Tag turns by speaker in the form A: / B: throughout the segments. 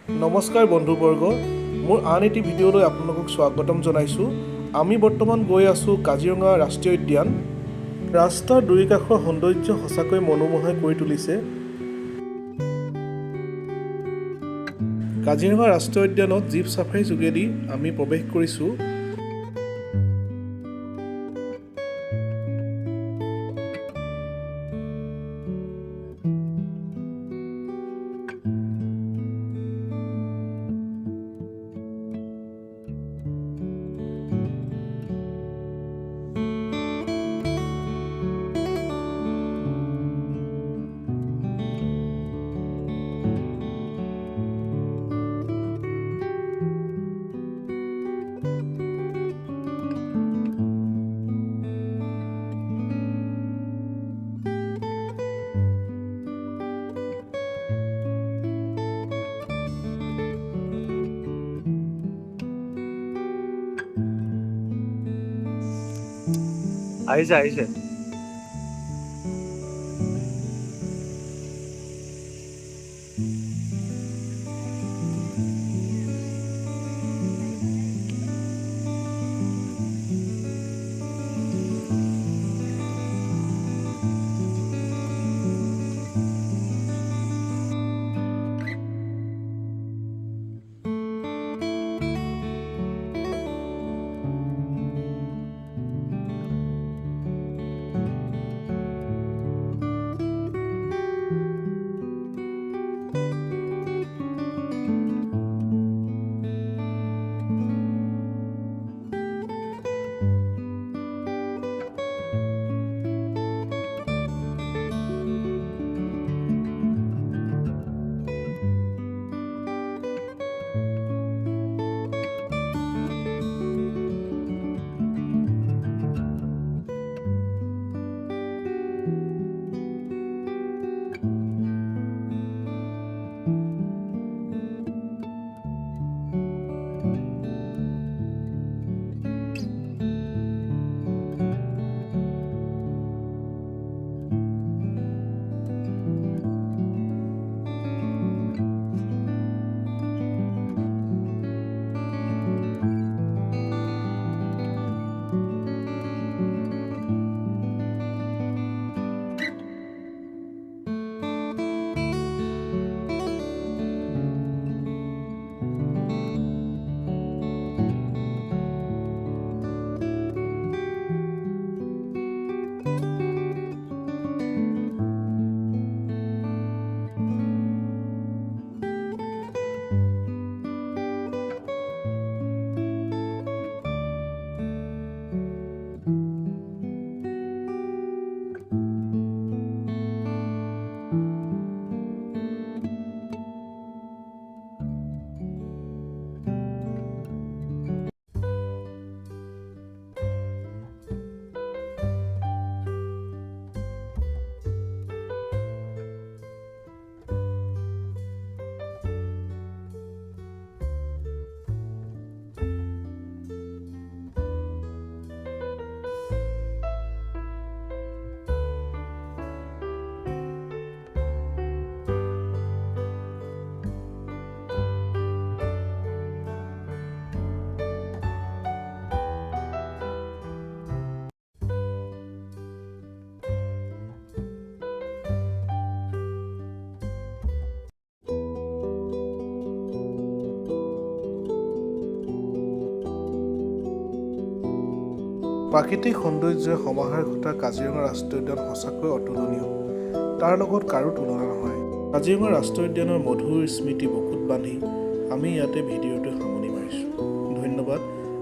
A: নমস্কাৰ বন্ধুবৰ্গ, মোৰ আন এটি ভিডিঅ'লৈ আপোনালোকক স্বাগতম জনাইছোঁ। আমি বৰ্তমান গৈ আছোঁ কাজিৰঙা ৰাষ্ট্ৰীয় উদ্যান। ৰাস্তাৰ দুয়োকাষৰ সৌন্দৰ্য সঁচাকৈ মনোমোহা কৰি তুলিছে। কাজিৰঙা ৰাষ্ট্ৰীয় উদ্যানত জীপ ছাফাৰী যোগেদি আমি প্ৰৱেশ কৰিছোঁ।
B: আহিছে
A: প্ৰাকৃতিক সৌন্দৰ্যই সমাহাৰ ঘটা কাজিৰঙা ৰাষ্ট্ৰীয় উদ্যান সঁচাকৈ অতুলনীয়। তাৰ লগত কাৰো তুলনা নহয়। কাজিৰঙা ৰাষ্ট্ৰীয় উদ্যানৰ মধুৰ স্মৃতি বুকুত বান্ধি আমি ইয়াতে ভিডিঅ'টো সামৰণি মাৰিছোঁ। ধন্যবাদ।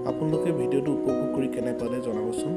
A: আপোনালোকে ভিডিঅ'টো উপভোগ কৰি কেনে পালে জনাবচোন।